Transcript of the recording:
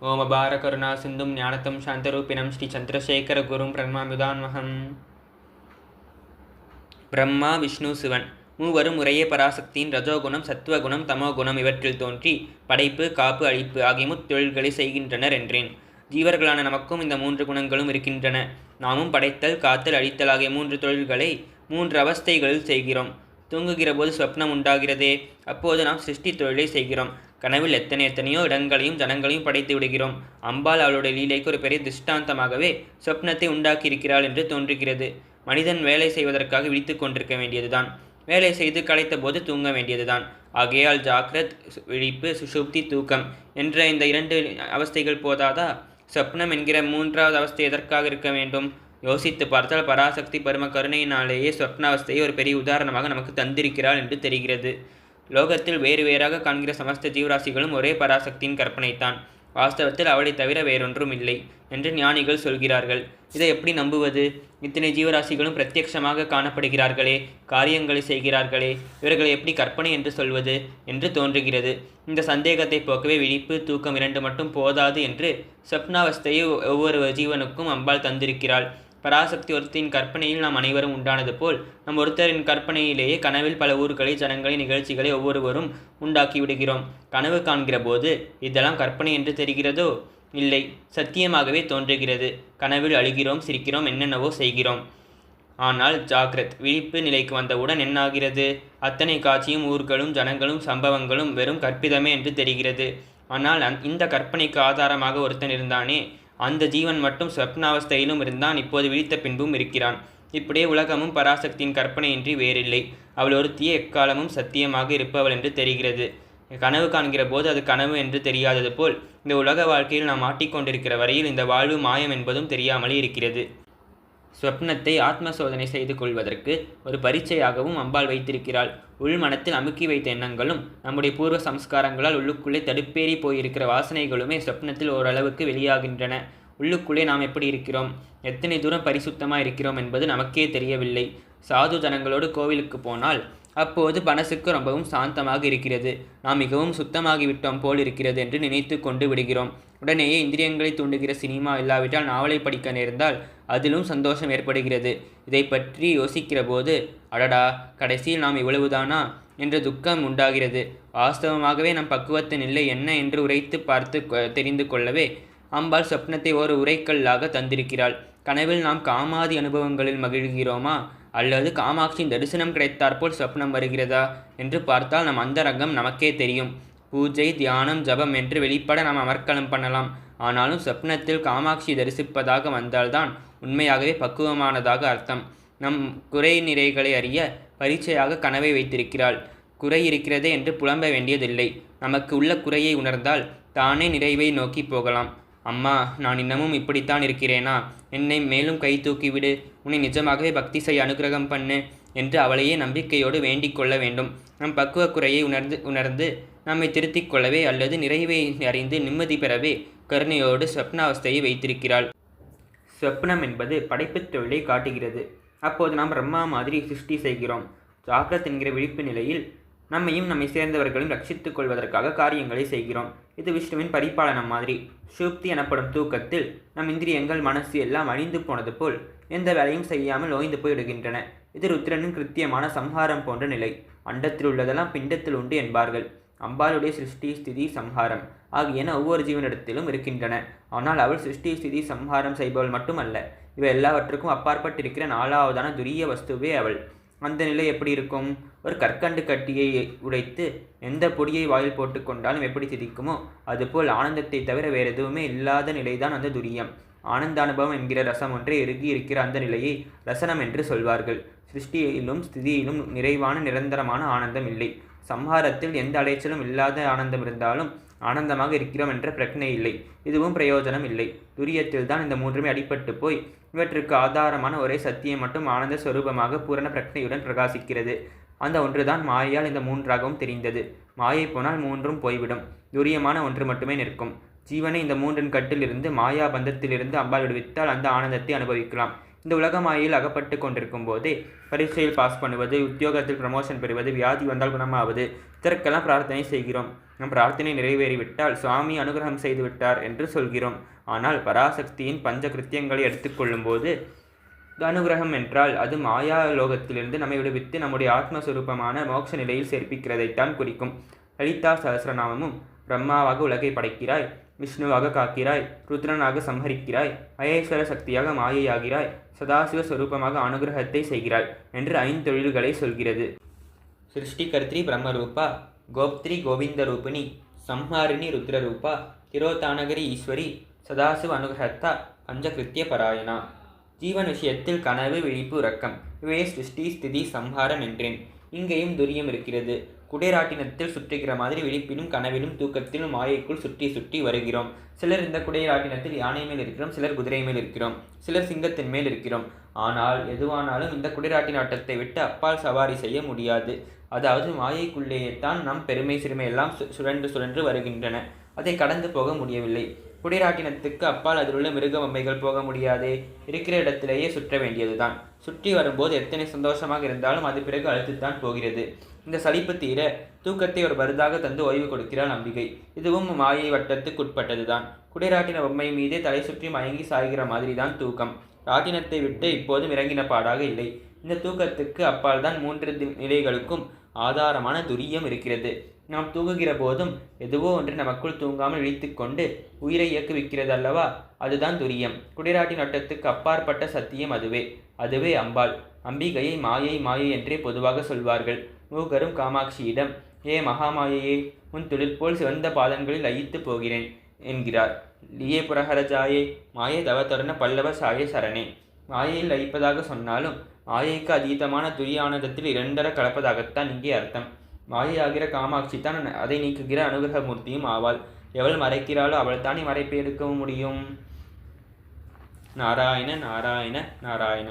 ஓம் அபார கருணா சிந்தும் ஞானத்தம் சாந்தரூபிணம் ஸ்ரீ சந்திரசேகர குரும் பிரம்மாமிதான்மகம். பிரம்மா விஷ்ணு சிவன் மூவரும் முறையே பராசக்தியின் ரஜோகுணம் சத்துவகுணம் தமோகுணம் இவற்றில் தோன்றி படைப்பு காப்பு அழிப்பு ஆகிய முத்தொழில்களை செய்கின்றனர் என்றேன். ஜீவர்களான நமக்கும் இந்த 3 குணங்களும் இருக்கின்றன. நாமும் படைத்தல் காத்தல் அழித்தல் ஆகிய 3 தொழில்களை 3 அவஸ்தைகளில் செய்கிறோம். தூங்குகிற போது சொப்னம் உண்டாகிறதே, அப்போது நாம் சிருஷ்டி தொழிலை செய்கிறோம். கனவில் எத்தனையோ இடங்களையும் ஜனங்களையும் படைத்து விடுகிறோம். அம்பாள் அவளுடைய லீலைக்கு ஒரு பெரிய திஷ்டாந்தமாகவே சொப்னத்தை உண்டாக்கியிருக்கிறாள் என்று தோன்றுகிறது. மனிதன் வேலை செய்வதற்காக விழித்து கொண்டிருக்க வேண்டியதுதான். வேலை செய்து களைத்த போது தூங்க வேண்டியதுதான். ஆகையால் ஜாக்ரத், விழிப்பு, சுஷுப்தி, தூக்கம் என்ற இந்த 2 அவஸ்தைகள் போதாதா? சொப்னம் என்கிற 3வது அவஸ்தை எதற்காக இருக்க வேண்டும்? யோசித்து பார்த்தால் பராசக்தி பரம கருணையினாலேயே சொப்னாவஸ்தையை ஒரு பெரிய உதாரணமாக நமக்கு தந்திருக்கிறாள் என்று தெரிகிறது. லோகத்தில் வேறு வேறாக காண்கிற சமஸ்த ஜீவராசிகளும் ஒரே பராசக்தியின் கற்பனைத்தான். வாஸ்தவத்தில் அவளை தவிர வேறொன்றும் இல்லை என்று ஞானிகள் சொல்கிறார்கள். இதை எப்படி நம்புவது? இத்தனை ஜீவராசிகளும் பிரத்யட்சமாக காணப்படுகிறார்களே, காரியங்களை செய்கிறார்களே, இவர்களை எப்படி கற்பனை என்று சொல்வது என்று தோன்றுகிறது. இந்த சந்தேகத்தை போக்கவே விழிப்பு, தூக்கம் 2 மட்டும் போதாது என்று சொப்னாவஸ்தையை ஒவ்வொரு ஜீவனுக்கும் அம்பாள் தந்திருக்கிறாள். பராசக்தி ஒருத்தின் கற்பனையில் நாம் அனைவரும் உண்டானது போல் நம் ஒருத்தரின் கற்பனையிலேயே கனவில் பல ஊர்களை, ஜனங்களை, நிகழ்ச்சிகளை ஒவ்வொருவரும் உண்டாக்கி விடுகிறோம். கனவு காண்கிற போது இதெல்லாம் கற்பனை என்று தெரிகிறதோ? இல்லை, சத்தியமாகவே தோன்றுகிறது. கனவில் அழுகிறோம், சிரிக்கிறோம், என்னென்னவோ செய்கிறோம். ஆனால் ஜாக்ரத், விழிப்பு நிலைக்கு வந்தவுடன் என்னாகிறது? அத்தனை காட்சியும், ஊர்களும், ஜனங்களும், சம்பவங்களும் வெறும் கற்பிதமே என்று தெரிகிறது. ஆனால் இந்த கற்பனைக்கு ஆதாரமாக ஒருத்தன் இருந்தானே, அந்த ஜீவன் மட்டும் சொப்னாவஸ்தையிலும் இருந்தான், இப்போது விழித்த பின்பும் இருக்கிறான். இப்படியே உலகமும் பராசக்தியின் கற்பனையின்றி வேறில்லை. அவள் ஒருத்தியே எக்காலமும் சத்தியமாக இருப்பவள் என்று தெரிகிறது. கனவு காண்கிற போது அது கனவு என்று தெரியாதது போல் இந்த உலக வாழ்க்கையில் நாம் மாட்டிக்கொண்டிருக்கிற வரையில் இந்த வாழ்வு மாயம் என்பதும் தெரியாமலே இருக்கிறது. சொப்னத்தை ஆத்ம சோதனை செய்து கொள்வதற்கு ஒரு பரீட்சையாகவும் அம்பாள் வைத்திருக்கிறாள். உள்மனத்தில் அமுக்கி வைத்த எண்ணங்களும் நம்முடைய பூர்வ சம்ஸ்காரங்களால் உள்ளுக்குள்ளே தடுப்பேறி போயிருக்கிற வாசனைகளுமே சொப்னத்தில் ஓரளவுக்கு வெளியாகின்றன. உள்ளுக்குள்ளே நாம் எப்படி இருக்கிறோம், எத்தனை தூரம் பரிசுத்தமாக இருக்கிறோம் என்பது நமக்கே தெரியவில்லை. சாது ஜனங்களோடு கோவிலுக்கு போனால் அப்போது மனசுக்கு ரொம்பவும் சாந்தமாக இருக்கிறது. நாம் மிகவும் சுத்தமாகிவிட்டோம் போல் இருக்கிறது என்று நினைத்து கொண்டு விடுகிறோம். உடனேயே இந்திரியங்களை தூண்டுகிற சினிமா இல்லாவிட்டால் நாவலை படிக்க நேர்ந்தால் அதிலும் சந்தோஷம் ஏற்படுகிறது. இதை பற்றி யோசிக்கிற போது அடடா, கடைசியில் நாம் இவ்வளவுதானா என்ற துக்கம் உண்டாகிறது. வாஸ்தவமாகவே நம் பக்குவத்தின் நிலை என்ன என்று உரைத்து பார்த்து தெரிந்து கொள்ளவே அம்பாள் சொப்னத்தை ஒரு உரைக்கல்லாக தந்திருக்கிறாள். கனவில் நாம் காமாதி அனுபவங்களில் மகிழ்கிறோமா, அல்லது காமாட்சியின் தரிசனம் கிடைத்தாற்போல் சொப்னம் வருகிறதா என்று பார்த்தால் நம் அந்தரங்கம் நமக்கே தெரியும். பூஜை, தியானம், ஜபம் என்று வெளிப்பட நாம் அமர்க்களம் பண்ணலாம். ஆனாலும் சொப்னத்தில் காமாட்சி தரிசிப்பதாக வந்தால்தான் உண்மையாகவே பக்குவமானதாக அர்த்தம். நம் குறை நிறைகளை அறிய பரீட்சையாக கனவை வைத்திருக்கிறாள். குறை இருக்கிறதே என்று புலம்ப வேண்டியதில்லை. நமக்கு உள்ள குறையை உணர்ந்தால் தானே நிறைவை நோக்கி போகலாம். அம்மா, நான் இன்னமும் இப்படித்தான் இருக்கிறேனா? என்னை மேலும் கை தூக்கிவிடு, உன்னை நிஜமாகவே பக்தி செய்ய அனுகிரகம் பண்ணு என்று அவளையே நம்பிக்கையோடு வேண்டிக் கொள்ள வேண்டும். நம் பக்குவ குறையை உணர்ந்து நம்மை திருத்திக் கொள்ளவே அல்லது நிறைவை அறிந்து நிம்மதி பெறவே கருணையோடு சொப்னாவஸ்தையை வைத்திருக்கிறாள். சொப்னம் என்பது படைப்புத் தொழிலை காட்டுகிறது. அப்போது நாம் பிரம்மா மாதிரி சிருஷ்டி செய்கிறோம். ஜாக்ரத் என்கிற விழிப்பு நிலையில் நம்மையும் நம்மை சேர்ந்தவர்களையும் ரட்சித்துக் கொள்வதற்காக காரியங்களை செய்கிறோம். இது விஷ்ணுவின் பரிபாலனம் மாதிரி. சுப்தி எனப்படும் தூக்கத்தில் நம் இந்திரியங்கள், மனசு எல்லாம் அழிந்து போனது போல் எந்த வேலையும் செய்யாமல் ஓய்ந்து போய்விடுகின்றன. இது ருத்ரனின் கிருத்தியமான சம்ஹாரம் போன்ற நிலை. அண்டத்தில் உள்ளதெல்லாம் பிண்டத்தில் உண்டு என்பார்கள். அம்பாளுடைய சிருஷ்டி, ஸ்திதி, சம்ஹாரம் ஆகியன ஒவ்வொரு ஜீவனிடத்திலும் இருக்கின்றன. ஆனால் அவள் சிருஷ்டி, ஸ்திதி, சம்ஹாரம் செய்பவள் மட்டுமல்ல. இவை எல்லாவற்றுக்கும் அப்பாற்பட்டிருக்கிற 4வதான துரிய வஸ்துவே அவள். அந்த நிலை எப்படி இருக்கும்? ஒரு கற்கண்டு கட்டியை உடைத்து எந்த பொடியை வாயில் போட்டு கொண்டாலும் எப்படி திதிக்குமோ அதுபோல் ஆனந்தத்தை தவிர வேறு எதுவுமே இல்லாத நிலைதான் அந்த துரியம். ஆனந்த அனுபவம் என்கிற ரசம் ஒன்றே இறுகி இருக்கிற அந்த நிலையை ரசனம் என்று சொல்வார்கள். சிருஷ்டியிலும் ஸ்திதியிலும் நிறைவான நிரந்தரமான ஆனந்தம் இல்லை. சம்ஹாரத்தில் எந்த அலைச்சலும் இல்லாத ஆனந்தம் இருந்தாலும் ஆனந்தமாக இருக்கிறோம் என்ற பிரச்சனை இல்லை. இதுவும் பிரயோஜனம் இல்லை. துரியத்தில் தான் இந்த 3மே அடிபட்டு போய் இவற்றுக்கு ஆதாரமான ஒரே சத்தியம் மட்டும் ஆனந்த ஸ்வரூபமாக பூரண பிரக்னையுடன் பிரகாசிக்கிறது. அந்த ஒன்றுதான் மாயால் இந்த 3ஆகவும் தெரிந்தது. மாயை போனால் 3ம் போய்விடும். துரியமான ஒன்று மட்டுமே நிற்கும். ஜீவனை இந்த 3இன் கட்டிலிருந்து, மாயா பந்தத்திலிருந்து அம்பாள் விடுவித்தால் அந்த ஆனந்தத்தை அனுபவிக்கலாம். இந்த உலக மாயையில் அகப்பட்டு கொண்டிருக்கும் போதே பரீட்சையில் பாஸ் பண்ணுவது, உத்தியோகத்தில் ப்ரமோஷன் பெறுவது, வியாதி வந்தால் குணமாவது, இதற்கெல்லாம் பிரார்த்தனை செய்கிறோம். நம் பிரார்த்தனை நிறைவேறிவிட்டால் சுவாமி அனுகிரகம் செய்து விட்டார் என்று சொல்கிறோம். ஆனால் பராசக்தியின் பஞ்ச கிருத்தியங்களை எடுத்துக்கொள்ளும் போது அனுகிரகம் என்றால் அது மாயா லோகத்திலிருந்து நம்மை விடுவித்து நம்முடைய ஆத்மஸ்வரூபமான மோட்ச நிலையில் சேர்ப்பிக்கிறதைத்தான் குறிக்கும். லலிதா சஹஸ்ரநாமமும் பிரம்மாவாக உலகை படைக்கிறாய், விஷ்ணுவாக காக்கிறாய், ருத்ரனாக சம்ஹரிக்கிறாய், மகேஸ்வர சக்தியாக மாயையாகிறாய், சதாசிவ ஸ்வரூபமாக அனுகிரகத்தை செய்கிறாய் என்று 5 தொழில்களை சொல்கிறது. சிருஷ்டிகர்த்ரி பிரம்மரூபா, கோப்திரி கோவிந்த ரூபிணி, சம்ஹாரிணி ருத்ரரூபா, திரோதானகரி ஈஸ்வரி, சதாசிவ அனுகிரகத்தா, பஞ்சகிருத்திய பராயணா. ஜீவன் விஷயத்தில் கனவு, விழிப்பு, உறக்கம் இவையே சிருஷ்டி ஸ்திதி சம்ஹாரம் என்றேன். இங்கேயும் துரியம் இருக்கிறது. குடைராட்டினத்தில் சுற்றுகிற மாதிரி விழிப்பிலும் கனவிலும் தூக்கத்திலும் மாயைக்குள் சுற்றி சுற்றி வருகிறோம். சிலர் இந்த குடைராட்டினத்தில் யானை மேல் இருக்கிறோம், சிலர் குதிரை மேல் இருக்கிறோம், சிலர் சிங்கத்தின் மேல் இருக்கிறோம். ஆனால் எதுவானாலும் இந்த குடைராட்டினாட்டத்தை விட்டு அப்பால் சவாரி செய்ய முடியாது. அதாவது மாயைக்குள்ளேயே தான் நம் பெருமை சிறுமை எல்லாம் சுழன்று சுழன்று வருகின்றன. அதை கடந்து போக முடியவில்லை. குடைராட்டினத்துக்கு அப்பால் அதில் உள்ள மிருக பொம்மைகள் போக முடியாதே. இருக்கிற இடத்திலேயே சுற்ற வேண்டியதுதான். சுற்றி வரும்போது எத்தனை சந்தோஷமாக இருந்தாலும் அது பிறகு அழுத்துத்தான் போகிறது. இந்த சலிப்பு தீர தூக்கத்தை ஒரு பருதாக தந்து ஓய்வு கொடுக்கிறாள் அம்பிகை. இதுவும் மாயை வட்டத்துக்குட்பட்டதுதான். குடைராட்டின பொம்மை மீதே தலை சுற்றி மயங்கி சாய்கிற மாதிரி தான் தூக்கம். ராட்டினத்தை விட்டு இப்போதும் இறங்கின பாடாக இல்லை. இந்த தூக்கத்துக்கு அப்பால் தான் 3 நிலைகளுக்கும் ஆதாரமான துரியம் இருக்கிறது. நாம் தூங்குகிற போதும் எதுவோ ஒன்று நமக்குள் தூங்காமல் இழித்து கொண்டு உயிரை இயக்குவிக்கிறது அல்லவா? அதுதான் துரியம். குடைராட்டி நட்டத்துக்கு அப்பாற்பட்ட சத்தியம் அதுவே. அதுவே அம்பாள். அம்பிகையை மாயை மாயை என்றே பொதுவாக சொல்வார்கள். மூகரும் காமாட்சியிடம், ஏ மகாமாயையே, உன் துளிர்போல் சிவந்த பாதங்களில் லயித்து போகிறேன் என்கிறார். லியே புரஹரஜாயே மாயை தவத்தருண பல்லவ சாயே சரணே. மாயையில் லயிப்பதாக சொன்னாலும் மாயைக்கு அதீதமான துரியானந்தத்தில் 2 கலப்பதாகத்தான் இங்கே அர்த்தம். மாயையாகிற காமாட்சி தான் அதை நீக்குகிற அனுகிரகமூர்த்தியும் ஆவாள். எவள் மறைக்கிறாளோ அவள் தானே மறைப்பை எடுக்கவும் முடியும். நாராயண நாராயண நாராயண.